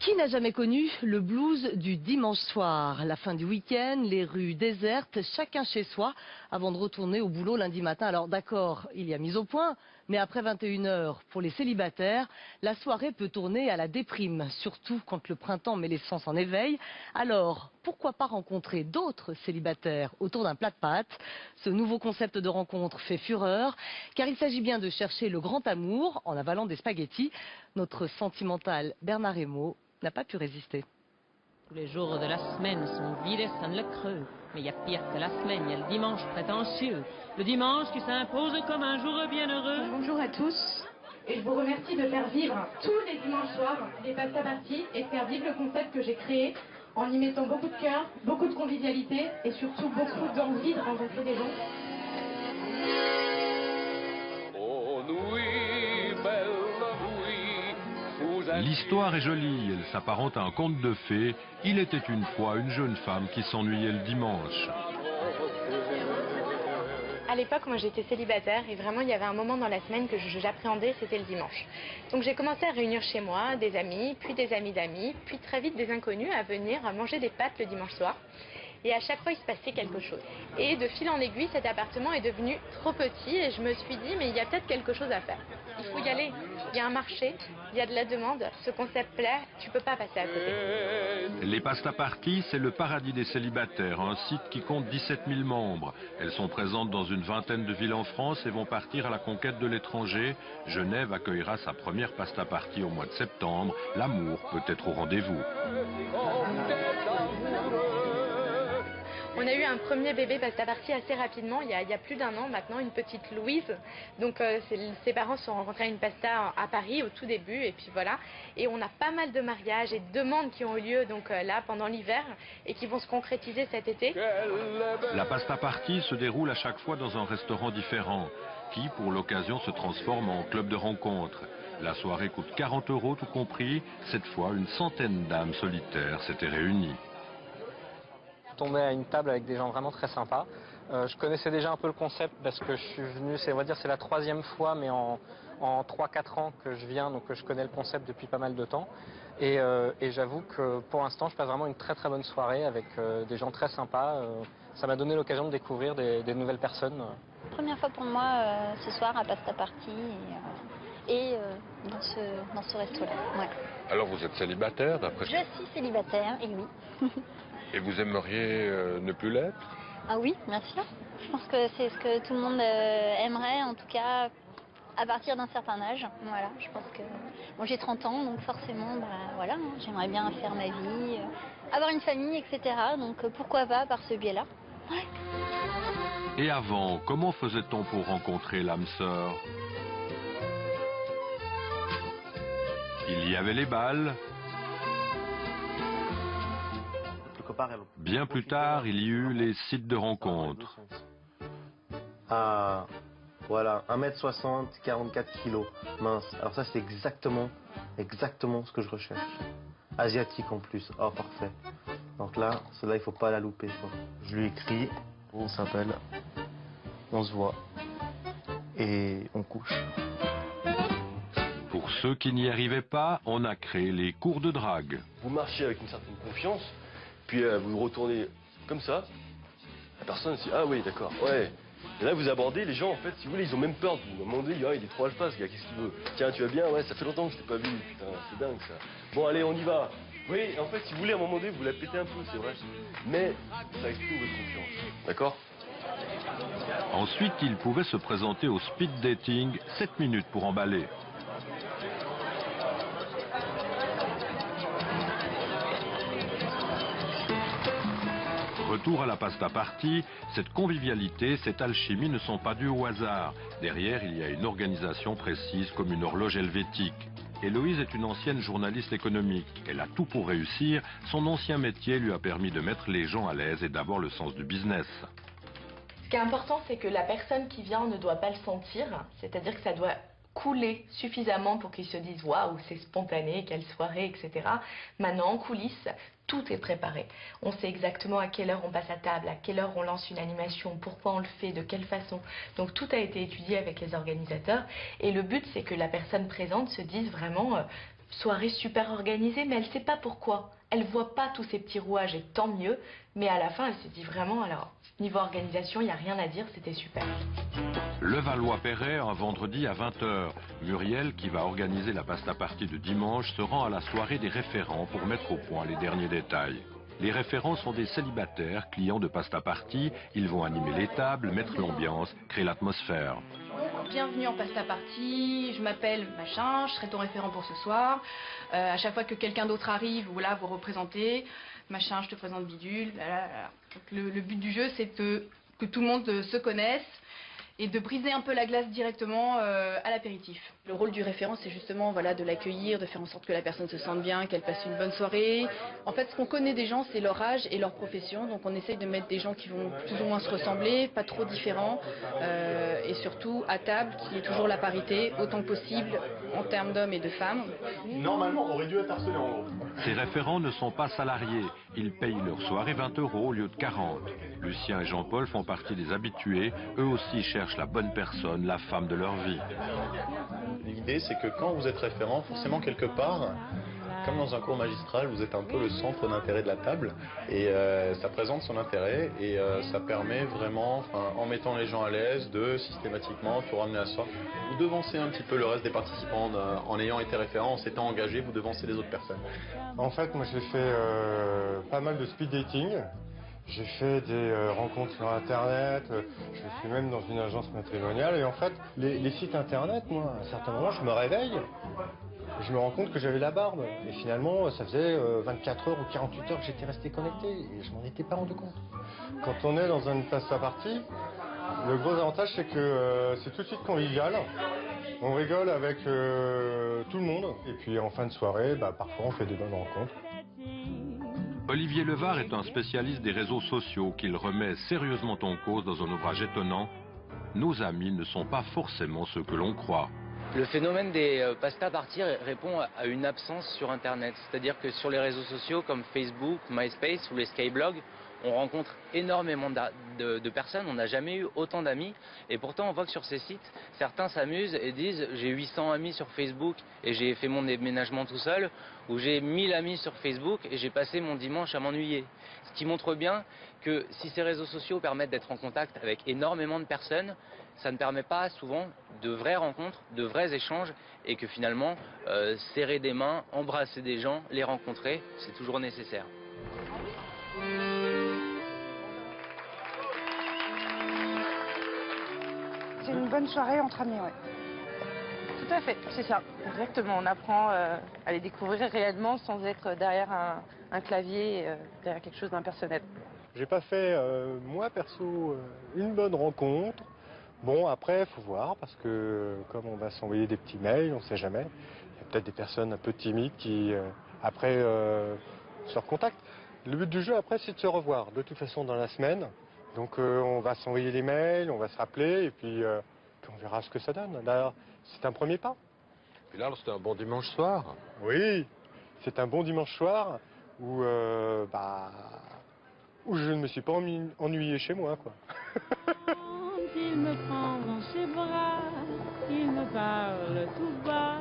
Qui n'a jamais connu le blues du dimanche soir? La fin du week-end, les rues désertes, chacun chez soi, avant de retourner au boulot lundi matin. Alors d'accord, il y a mise au point, mais après 21 h, pour les célibataires, la soirée peut tourner à la déprime, surtout quand le printemps met les sens en éveil. Alors, pourquoi pas rencontrer d'autres célibataires autour d'un plat de pâtes? Ce nouveau concept de rencontre fait fureur, car il s'agit bien de chercher le grand amour en avalant des spaghettis. Notre sentimental Bernard Hémaud n'a pas pu résister. Tous les jours de la semaine sont vides et sonnent le creux. Mais il y a pire que la semaine, il y a le dimanche prétentieux. Le dimanche qui s'impose comme un jour bienheureux. Bonjour à tous. Et je vous remercie de faire vivre tous les dimanches soirs des pasta parties et de faire vivre le concept que j'ai créé en y mettant beaucoup de cœur, beaucoup de convivialité et surtout beaucoup d'envie de rencontrer des gens. L'histoire est jolie, elle s'apparente à un conte de fées. Il était une fois une jeune femme qui s'ennuyait le dimanche. À l'époque, moi j'étais célibataire et vraiment il y avait un moment dans la semaine que j'appréhendais, c'était le dimanche. Donc j'ai commencé à réunir chez moi des amis, puis des amis d'amis, puis très vite des inconnus à venir manger des pâtes le dimanche soir. Et à chaque fois, il se passait quelque chose. Et de fil en aiguille, cet appartement est devenu trop petit et je me suis dit, mais il y a peut-être quelque chose à faire. Il faut y aller. Il y a un marché, il y a de la demande. Ce concept plaît, tu peux pas passer à côté. Les pasta parties, c'est le paradis des célibataires, un site qui compte 17 000 membres. Elles sont présentes dans une vingtaine de villes en France et vont partir à la conquête de l'étranger. Genève accueillera sa première pasta party au mois de septembre. L'amour peut être au rendez-vous. On a eu un premier bébé pasta party assez rapidement, il y a plus d'1 an maintenant, une petite Louise. Donc ses parents se sont rencontrés à une pasta à Paris au tout début et puis voilà. Et on a pas mal de mariages et de demandes qui ont eu lieu donc là pendant l'hiver et qui vont se concrétiser cet été. La pasta party se déroule à chaque fois dans un restaurant différent qui pour l'occasion se transforme en club de rencontres. La soirée coûte 40 € tout compris. Cette fois, une centaine d'âmes solitaires s'étaient réunies. Tombé à une table avec des gens vraiment très sympas. Je connaissais déjà un peu le concept parce que je suis venu, c'est la 3e fois, mais en 3-4 ans que je viens, donc je connais le concept depuis pas mal de temps. Et j'avoue que pour l'instant, je passe vraiment une très très bonne soirée avec des gens très sympas. Ça m'a donné l'occasion de découvrir des nouvelles personnes. Première fois pour moi ce soir à Pasta Party et dans ce resto-là. Ouais. Alors vous êtes célibataire d'après ce que... Je suis célibataire, et oui. Et vous aimeriez ne plus l'être? Ah oui, bien sûr. Je pense que c'est ce que tout le monde aimerait, en tout cas à partir d'un certain âge. Voilà, je pense que... Bon, j'ai 30 ans, donc forcément, voilà, j'aimerais bien faire ma vie, avoir une famille, etc. Donc pourquoi pas par ce biais-là. Ouais. Et avant, comment faisait-on pour rencontrer l'âme sœur? Il y avait les bals. Bien plus tard, il y eut les sites de rencontres. Ah, voilà, 1m60, 44 kg, mince. Alors ça, c'est exactement ce que je recherche. Asiatique en plus, oh parfait. Donc là, celle-là, il faut pas la louper, quoi. Je lui écris, on s'appelle, on se voit, et on couche. Pour ceux qui n'y arrivaient pas, on a créé les cours de drague. Vous marchez avec une certaine confiance, puis vous retournez comme ça, la personne se dit ah oui d'accord, ouais. Et là vous abordez les gens en fait, si vous voulez, ils ont même peur de vous demander, ah, il est trop alpha ce gars, qu'est-ce qu'il veut? Tiens tu vas bien? Ouais ça fait longtemps que je t'ai pas vu, putain c'est dingue ça. Bon allez on y va. Oui en fait si vous voulez à un moment donné vous la pétez un peu c'est vrai, mais ça exprime votre confiance, d'accord? Ensuite il pouvait se présenter au speed dating, 7 minutes pour emballer. Retour à la pasta party, cette convivialité, cette alchimie ne sont pas dues au hasard. Derrière, il y a une organisation précise comme une horloge helvétique. Héloïse est une ancienne journaliste économique. Elle a tout pour réussir. Son ancien métier lui a permis de mettre les gens à l'aise et d'avoir le sens du business. Ce qui est important, c'est que la personne qui vient ne doit pas le sentir, c'est-à-dire que ça doit couler suffisamment pour qu'ils se disent waouh c'est spontané, quelle soirée, etc. Maintenant en coulisses, tout est préparé. On sait exactement à quelle heure on passe à table, à quelle heure on lance une animation, pourquoi on le fait, de quelle façon. Donc tout a été étudié avec les organisateurs et le but c'est que la personne présente se dise vraiment soirée super organisée, mais elle sait pas pourquoi. Elle voit pas tous ces petits rouages et tant mieux. Mais à la fin, elle se dit vraiment, alors, niveau organisation, il n'y a rien à dire, c'était super. Levallois-Perret, un vendredi à 20h. Muriel, qui va organiser la pasta party de dimanche, se rend à la soirée des référents pour mettre au point les derniers détails. Les référents sont des célibataires, clients de pasta party. Ils vont animer les tables, mettre l'ambiance, créer l'atmosphère. Bienvenue en pasta party, je m'appelle machin, je serai ton référent pour ce soir. À chaque fois que quelqu'un d'autre arrive, ou là vous représentez, machin, je te présente bidule. Donc, le but du jeu, c'est que tout le monde se connaisse et de briser un peu la glace directement à l'apéritif. Le rôle du référent, c'est justement voilà, de l'accueillir, de faire en sorte que la personne se sente bien, qu'elle passe une bonne soirée. En fait, ce qu'on connaît des gens, c'est leur âge et leur profession. Donc on essaye de mettre des gens qui vont plus ou moins se ressembler, pas trop différents. Et surtout, à table, qu'il y ait toujours la parité, autant que possible, en termes d'hommes et de femmes. Normalement, on aurait dû être harcelé en gros. Ces référents ne sont pas salariés. Ils payent leur soirée 20 € au lieu de 40. Lucien et Jean-Paul font partie des habitués. Eux aussi cherchent la bonne personne, la femme de leur vie. L'idée, c'est que quand vous êtes référent, forcément quelque part, comme dans un cours magistral, vous êtes un peu le centre d'intérêt de la table et ça présente son intérêt et ça permet vraiment, en mettant les gens à l'aise, de systématiquement tout ramener à soi. Vous devancez un petit peu le reste des participants en ayant été référent, en s'étant engagé, vous devancez les autres personnes. En fait, moi j'ai fait pas mal de speed dating. J'ai fait des rencontres sur Internet, je suis même dans une agence matrimoniale et en fait, les sites Internet, moi, à un certain moment, je me réveille et je me rends compte que j'avais la barbe. Et finalement, ça faisait 24 heures ou 48 heures que j'étais resté connecté et je m'en étais pas rendu compte. Quand on est dans une pasta party, le gros avantage, c'est que c'est tout de suite convivial. On rigole avec tout le monde et puis en fin de soirée, parfois on fait des bonnes rencontres. Olivier Levard est un spécialiste des réseaux sociaux qu'il remet sérieusement en cause dans un ouvrage étonnant. Nos amis ne sont pas forcément ceux que l'on croit. Le phénomène des pasta party répond à une absence sur Internet. C'est-à-dire que sur les réseaux sociaux comme Facebook, MySpace ou les Skyblogs, on rencontre énormément de personnes, on n'a jamais eu autant d'amis. Et pourtant, on voit que sur ces sites, certains s'amusent et disent « j'ai 800 amis sur Facebook et j'ai fait mon déménagement tout seul » ou « j'ai 1000 amis sur Facebook et j'ai passé mon dimanche à m'ennuyer ». Ce qui montre bien que si ces réseaux sociaux permettent d'être en contact avec énormément de personnes, ça ne permet pas souvent de vraies rencontres, de vrais échanges et que finalement, serrer des mains, embrasser des gens, les rencontrer, c'est toujours nécessaire. C'est une bonne soirée entre amis, ouais. Tout à fait, c'est ça. Exactement, on apprend à les découvrir réellement sans être derrière un clavier, derrière quelque chose d'impersonnel. J'ai pas fait, moi perso, une bonne rencontre. Bon, après, il faut voir, parce que comme on va s'envoyer des petits mails, on ne sait jamais. Il y a peut-être des personnes un peu timides qui, après, se recontactent. Le but du jeu, après, c'est de se revoir, de toute façon, dans la semaine. Donc, on va s'envoyer les mails, on va se rappeler, et puis on verra ce que ça donne. D'ailleurs, c'est un premier pas. Et là, c'était un bon dimanche soir. Oui, c'est un bon dimanche soir où, où je ne me suis pas ennuyé chez moi, quoi. Il me prend dans ses bras, il me parle tout bas.